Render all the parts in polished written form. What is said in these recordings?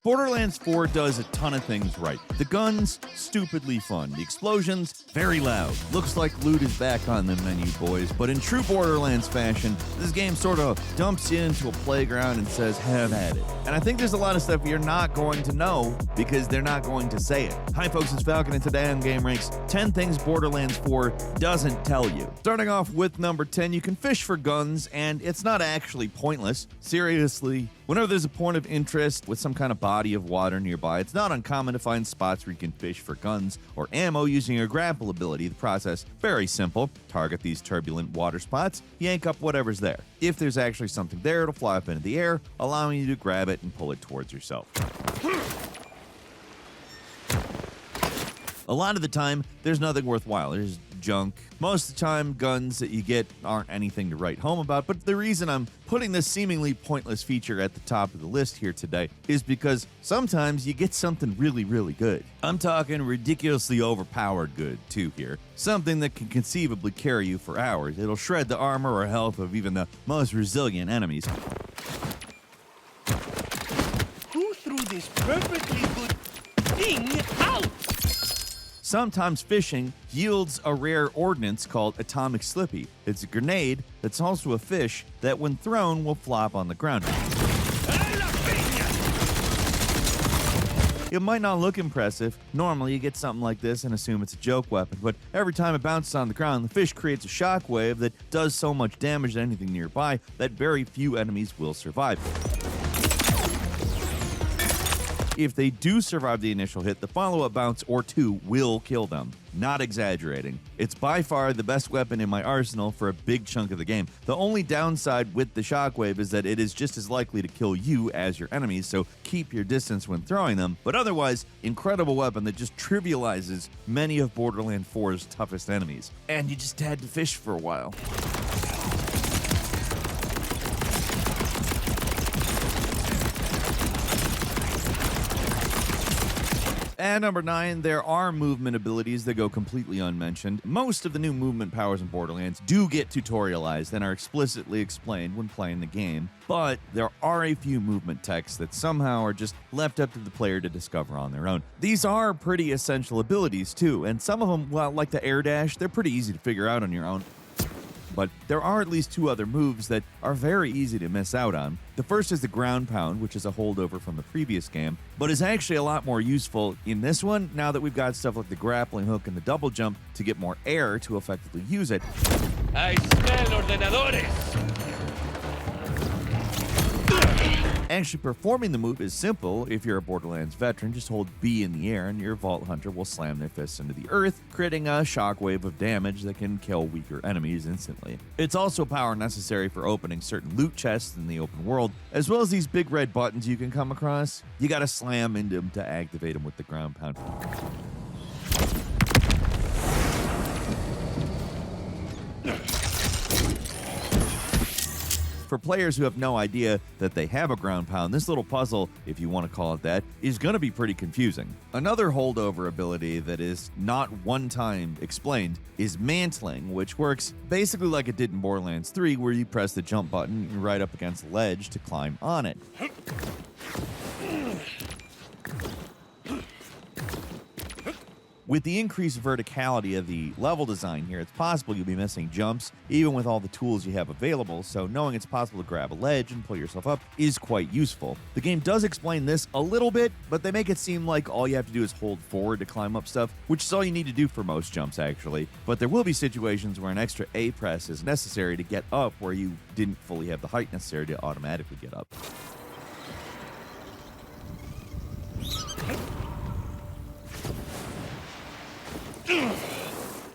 Borderlands 4 does a ton of things right. The guns, stupidly fun. The explosions, very loud. Looks like loot is back on the menu, boys. But in true Borderlands fashion, this game sort of dumps you into a playground and says, have at it. And I think there's a lot of stuff you're not going to know because they're not going to say it. Hi folks, it's Falcon, and today on gameranx, 10 things Borderlands 4 doesn't tell you. Starting off with number 10, you can fish for guns, and it's not actually pointless. Seriously, whenever there's a point of interest with some kind of body of water nearby, it's not uncommon to find spots where you can fish for guns or ammo using your grapple ability. The process, very simple. Target these turbulent water spots, yank up whatever's there. If there's actually something there, it'll fly up into the air, allowing you to grab it and pull it towards yourself. A lot of the time, there's nothing worthwhile. There's junk. Most of the time, guns that you get aren't anything to write home about, but the reason I'm putting this seemingly pointless feature at the top of the list here today is because sometimes you get something really, really good. I'm talking ridiculously overpowered good, too, here. Something that can conceivably carry you for hours. It'll shred the armor or health of even the most resilient enemies. Who threw this perfectly good thing out? Sometimes fishing yields a rare ordnance called Atomic Slippy. It's a grenade that's also a fish that when thrown will flop on the ground. It might not look impressive. Normally you get something like this and assume it's a joke weapon, but every time it bounces on the ground, the fish creates a shockwave that does so much damage to anything nearby that very few enemies will survive. If they do survive the initial hit, the follow-up bounce or two will kill them. Not exaggerating. It's by far the best weapon in my arsenal for a big chunk of the game. The only downside with the shockwave is that it is just as likely to kill you as your enemies, so keep your distance when throwing them. But otherwise, incredible weapon that just trivializes many of Borderlands 4's toughest enemies. And you just had to fish for a while. At number 9, there are movement abilities that go completely unmentioned. Most of the new movement powers in Borderlands do get tutorialized and are explicitly explained when playing the game, but there are a few movement techs that somehow are just left up to the player to discover on their own. These are pretty essential abilities too, and some of them, well, like the air dash, they're pretty easy to figure out on your own. But there are at least two other moves that are very easy to miss out on. The first is the ground pound, which is a holdover from the previous game, but is actually a lot more useful in this one now that we've got stuff like the grappling hook and the double jump to get more air to effectively use it. I smell ordenadores. Actually performing the move is simple. If you're a Borderlands veteran, just hold B in the air and your Vault Hunter will slam their fists into the earth, creating a shockwave of damage that can kill weaker enemies instantly. It's also power necessary for opening certain loot chests in the open world, as well as these big red buttons you can come across. You gotta slam into them to activate them with the ground pound. For players who have no idea that they have a ground pound, this little puzzle, if you want to call it that, is going to be pretty confusing. Another holdover ability that is not one time explained is mantling, which works basically like it did in Borderlands 3, where you press the jump button and right up against the ledge to climb on it. With the increased verticality of the level design here, it's possible you'll be missing jumps, even with all the tools you have available, so knowing it's possible to grab a ledge and pull yourself up is quite useful. The game does explain this a little bit, but they make it seem like all you have to do is hold forward to climb up stuff, which is all you need to do for most jumps, actually. But there will be situations where an extra A press is necessary to get up where you didn't fully have the height necessary to automatically get up.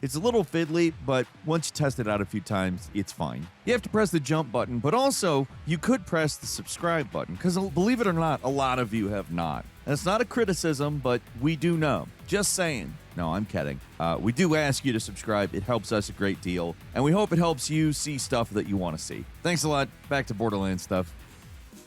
It's a little fiddly, but once you test it out a few times, it's fine. You have to press the jump button, but also you could press the subscribe button, because believe it or not, a lot of you have not. And it's not a criticism, but we do know. Just saying. No, I'm kidding. We do ask you to subscribe. It helps us a great deal, and we hope it helps you see stuff that you want to see. Thanks a lot. Back to Borderlands stuff.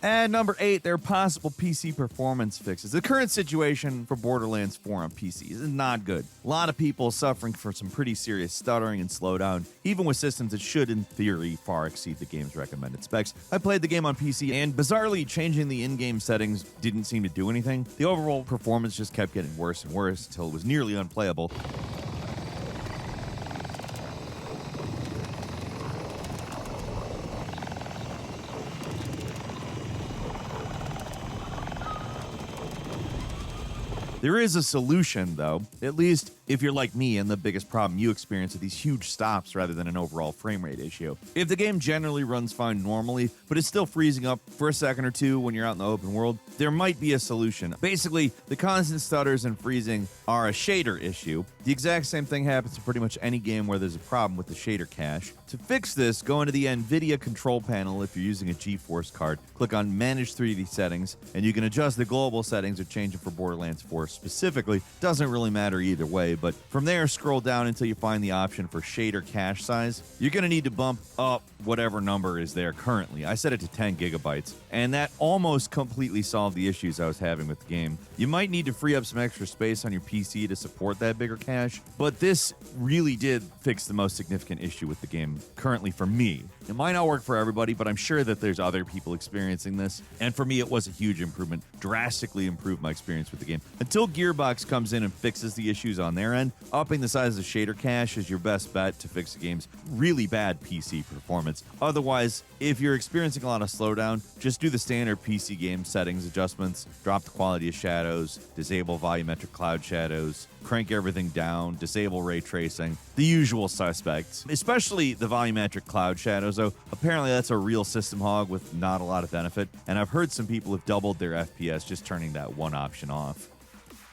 And number 8, there are possible PC performance fixes. The current situation for Borderlands 4 on PC is not good. A lot of people suffering from some pretty serious stuttering and slowdown, even with systems that should, in theory, far exceed the game's recommended specs. I played the game on PC, and bizarrely, changing the in-game settings didn't seem to do anything. The overall performance just kept getting worse and worse until it was nearly unplayable. There is a solution, though, at least if you're like me and the biggest problem you experience are these huge stops rather than an overall frame rate issue. If the game generally runs fine normally, but it's still freezing up for a second or two when you're out in the open world, there might be a solution. Basically, the constant stutters and freezing are a shader issue. The exact same thing happens to pretty much any game where there's a problem with the shader cache. To fix this, go into the NVIDIA control panel if you're using a GeForce card, click on Manage 3D Settings, and you can adjust the global settings or change it for Borderlands 4 specifically. Doesn't really matter either way, but from there, scroll down until you find the option for shader cache size. You're going to need to bump up whatever number is there currently. I set it to 10 gigabytes, and that almost completely solved the issues I was having with the game. You might need to free up some extra space on your PC to support that bigger cache, but this really did fix the most significant issue with the game currently for me. It might not work for everybody, but I'm sure that there's other people experiencing this, and for me it was a huge improvement, drastically improved my experience with the game. Until Gearbox comes in and fixes the issues on their end, upping the size of the shader cache is your best bet to fix the game's really bad PC performance. Otherwise, if you're experiencing a lot of slowdown, just do the standard PC game settings adjustments, drop the quality of shadows, disable volumetric cloud shadows, crank everything down, disable ray tracing, the usual suspects, especially the volumetric cloud shadows, though apparently that's a real system hog with not a lot of benefit, and I've heard some people have doubled their FPS just turning that one option off.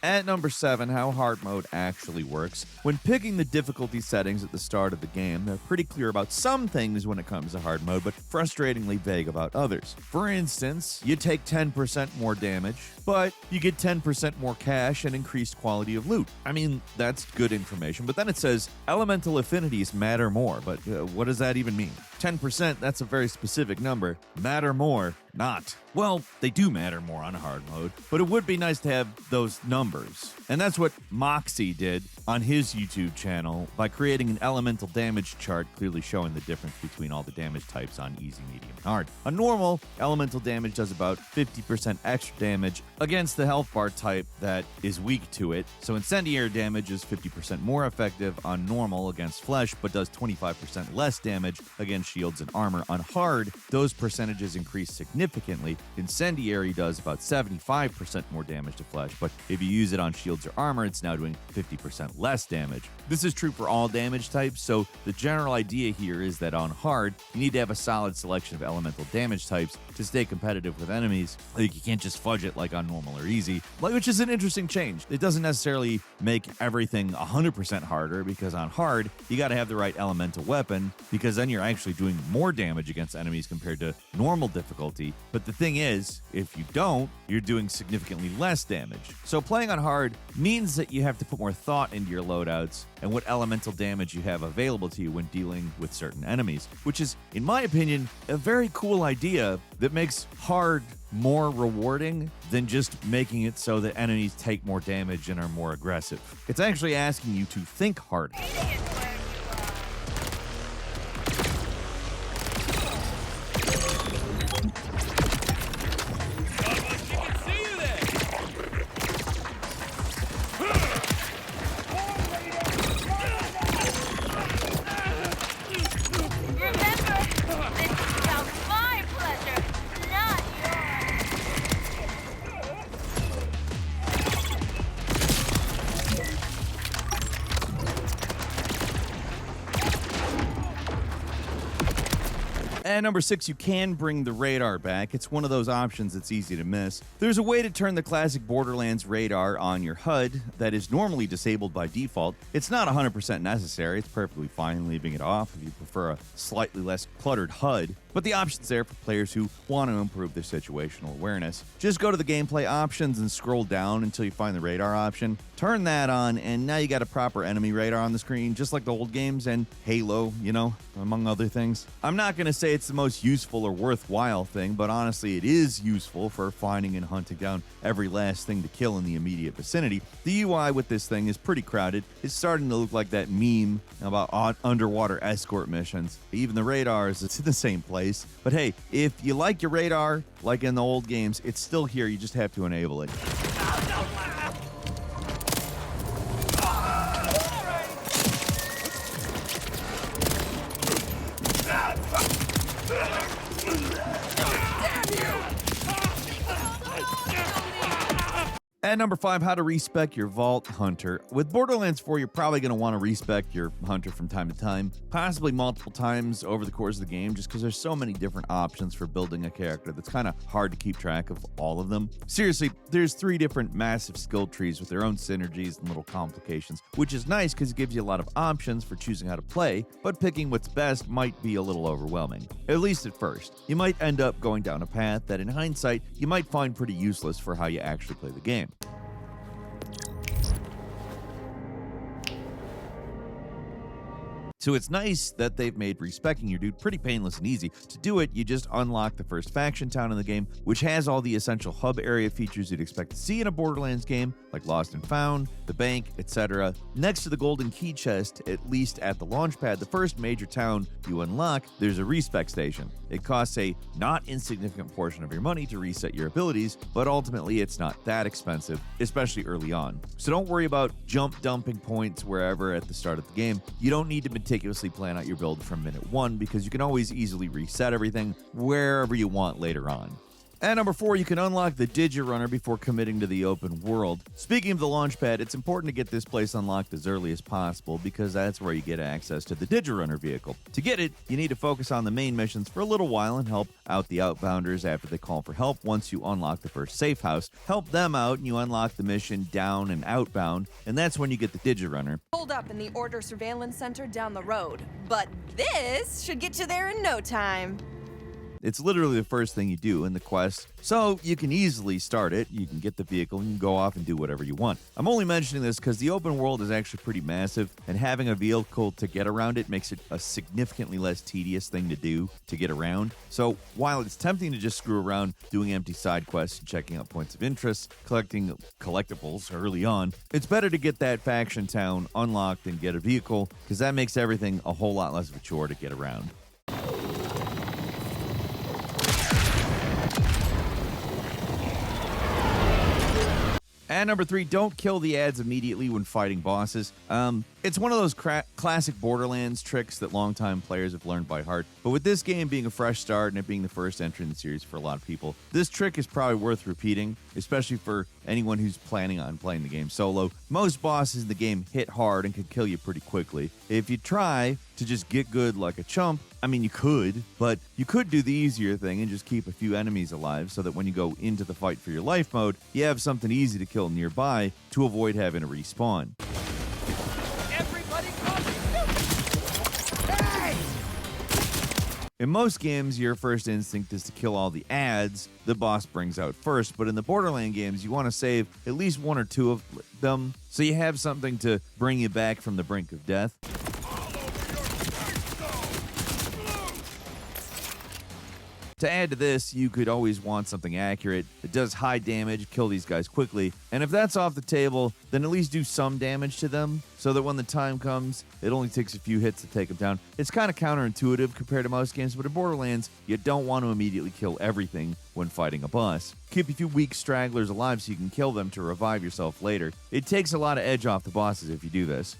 At number 7, how hard mode actually works. When picking the difficulty settings at the start of the game, they're pretty clear about some things when it comes to hard mode, but frustratingly vague about others. For instance, you take 10% more damage, but you get 10% more cash and increased quality of loot. I mean, that's good information, but then it says elemental affinities matter more, but what does that even mean? 10%, that's a very specific number. Matter more, not. Well, they do matter more on hard mode, but it would be nice to have those numbers. And that's what Moxie did on his YouTube channel by creating an elemental damage chart clearly showing the difference between all the damage types on easy, medium, and hard. On normal, elemental damage does about 50% extra damage against the health bar type that is weak to it, so incendiary damage is 50% more effective on normal against flesh, but does 25% less damage against shields and armor. On hard, those percentages increase significantly. Incendiary does about 75% more damage to flesh, but if you use it on shields or armor, it's now doing 50% less damage. This is true for all damage types, so the general idea here is that on hard, you need to have a solid selection of elemental damage types to stay competitive with enemies. Like, you can't just fudge it like on normal or easy, which is an interesting change. It doesn't necessarily make everything 100% harder, because on hard, you got to have the right elemental weapon, because then you're actually doing more damage against enemies compared to normal difficulty. But the thing is, if you don't, you're doing significantly less damage. So playing on hard means that you have to put more thought into your loadouts and what elemental damage you have available to you when dealing with certain enemies, which is, in my opinion, a very cool idea that makes hard more rewarding than just making it so that enemies take more damage and are more aggressive. It's actually asking you to think harder. At number 6, you can bring the radar back. It's one of those options that's easy to miss. There's a way to turn the classic Borderlands radar on your HUD that is normally disabled by default. It's not 100% necessary. It's perfectly fine leaving it off if you prefer a slightly less cluttered HUD. but the option's there for players who want to improve their situational awareness. Just go to the gameplay options and scroll down until you find the radar option. Turn that on, and now you got a proper enemy radar on the screen, just like the old games and Halo, among other things. I'm not going to say it's the most useful or worthwhile thing, but honestly, it is useful for finding and hunting down every last thing to kill in the immediate vicinity. The UI with this thing is pretty crowded. It's starting to look like that meme about underwater escort missions. Even the radars, it's in the same place. But hey, if you like your radar, like in the old games, it's still here. You just have to enable it. At number 5, how to respec your Vault Hunter. With Borderlands 4, you're probably going to want to respec your Hunter from time to time, possibly multiple times over the course of the game, just because there's so many different options for building a character that's kind of hard to keep track of all of them. Seriously, there's 3 different massive skill trees with their own synergies and little complications, which is nice because it gives you a lot of options for choosing how to play, but picking what's best might be a little overwhelming, at least at first. You might end up going down a path that in hindsight, you might find pretty useless for how you actually play the game. So it's nice that they've made respecking your dude pretty painless and easy. To do it, you just unlock the first faction town in the game, which has all the essential hub area features you'd expect to see in a Borderlands game, like Lost and Found, the bank, etc. Next to the golden key chest, at least at the launch pad, the first major town you unlock, there's a respec station. It costs a not insignificant portion of your money to reset your abilities, but ultimately it's not that expensive, especially early on. So don't worry about jump dumping points wherever at the start of the game. You don't need to meticulously plan out your build from minute 1 because you can always easily reset everything wherever you want later on. At number 4, you can unlock the Digirunner before committing to the open world. Speaking of the launchpad, it's important to get this place unlocked as early as possible because that's where you get access to the Digirunner vehicle. To get it, you need to focus on the main missions for a little while and help out the outbounders after they call for help. Once you unlock the first safe house, help them out and you unlock the mission down and outbound, and that's when you get the Digirunner. Hold up in the Order Surveillance Center down the road, but this should get you there in no time. It's literally the first thing you do in the quest, so you can easily start it. You can get the vehicle and you can go off and do whatever you want. I'm only mentioning this because the open world is actually pretty massive, and having a vehicle to get around it makes it a significantly less tedious thing to do to get around. So while it's tempting to just screw around doing empty side quests and checking out points of interest, collecting collectibles early on, it's better to get that faction town unlocked and get a vehicle because that makes everything a whole lot less of a chore to get around. At number 3, don't kill the ads immediately when fighting bosses. It's one of those classic Borderlands tricks that longtime players have learned by heart. But with this game being a fresh start and it being the first entry in the series for a lot of people, this trick is probably worth repeating, especially for anyone who's planning on playing the game solo. Most bosses in the game hit hard and can kill you pretty quickly. If you try to just get good like a chump, I mean, you could, but you could do the easier thing and just keep a few enemies alive so that when you go into the fight for your life mode, you have something easy to kill nearby to avoid having to respawn. Everybody hey! In most games, your first instinct is to kill all the ads the boss brings out first, but in the Borderlands games, you want to save at least 1 or 2 of them so you have something to bring you back from the brink of death. To add to this, you could always want something accurate that does high damage, kill these guys quickly, and if that's off the table, then at least do some damage to them, so that when the time comes, it only takes a few hits to take them down. It's kind of counterintuitive compared to most games, but in Borderlands, you don't want to immediately kill everything when fighting a boss. Keep a few weak stragglers alive so you can kill them to revive yourself later. It takes a lot of edge off the bosses if you do this.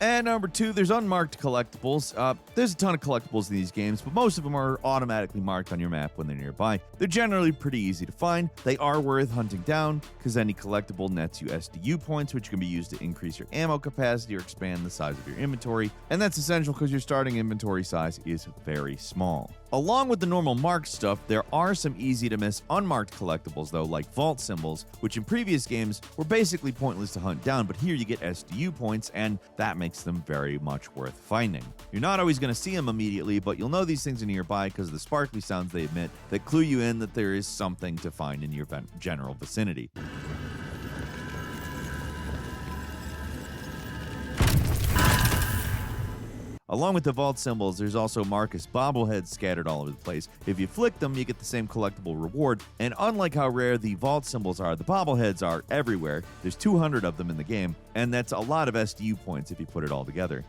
And number 2, there's unmarked collectibles. There's a ton of collectibles in these games, but most of them are automatically marked on your map when they're nearby. They're generally pretty easy to find. They are worth hunting down, because any collectible nets you SDU points, which can be used to increase your ammo capacity or expand the size of your inventory. And that's essential because your starting inventory size is very small. Along with the normal marked stuff, there are some easy to miss unmarked collectibles though, like vault symbols, which in previous games were basically pointless to hunt down, but here you get SDU points, and that makes makes them very much worth finding. You're not always going to see them immediately, but you'll know these things are nearby because of the sparkly sounds they emit that clue you in that there is something to find in your general vicinity. Along with the vault symbols, there's also Marcus bobbleheads scattered all over the place. If you flick them, you get the same collectible reward, and unlike how rare the vault symbols are, the bobbleheads are everywhere. There's 200 of them in the game, and that's a lot of SDU points if you put it all together.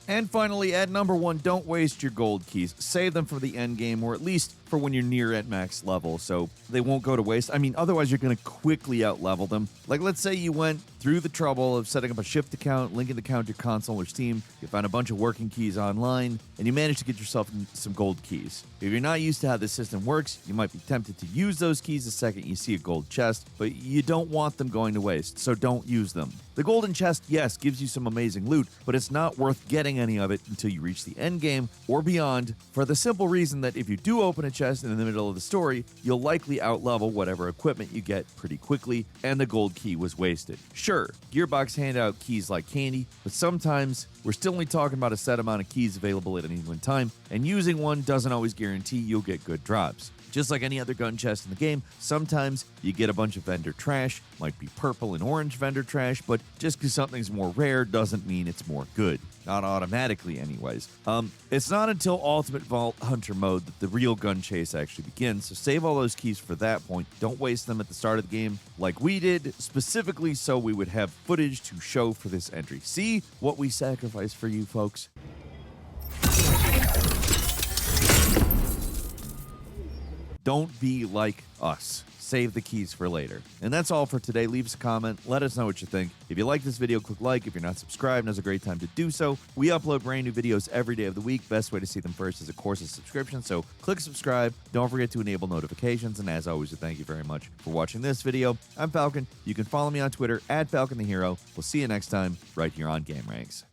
And finally, at number 1, don't waste your gold keys. Save them for the end game, or at least for when you're near at max level, so they won't go to waste. I mean, otherwise you're going to quickly out-level them. Like, let's say you went through the trouble of setting up a shift account, linking the account to your console or Steam, you found a bunch of working keys online, and you managed to get yourself some gold keys. If you're not used to how this system works, you might be tempted to use those keys the second you see a gold chest, but you don't want them going to waste, so don't use them. The golden chest, yes, gives you some amazing loot, but it's not worth getting any of it until you reach the end game or beyond, for the simple reason that if you do open a chest in the middle of the story, you'll likely outlevel whatever equipment you get pretty quickly, and the gold key was wasted. Sure, Gearbox hand out keys like candy, but sometimes we're still only talking about a set amount of keys available at any one time, and using one doesn't always guarantee you'll get good drops. Just like any other gun chest in the game, sometimes you get a bunch of vendor trash, might be purple and orange vendor trash, but just because something's more rare doesn't mean it's more good. Not automatically anyways. It's not until Ultimate Vault Hunter mode that the real gun chase actually begins, so save all those keys for that point. Don't waste them at the start of the game like we did, specifically so we would have footage to show for this entry. See what we sacrificed for you folks? Don't be like us. Save the keys for later. And that's all for today. Leave us a comment. Let us know what you think. If you like this video, click like. If you're not subscribed, now's a great time to do so. We upload brand new videos every day of the week. Best way to see them first is, of course, a subscription. So click subscribe. Don't forget to enable notifications. And as always, thank you very much for watching this video. I'm Falcon. You can follow me on Twitter @FalconTheHero. We'll see you next time right here on GameRanx.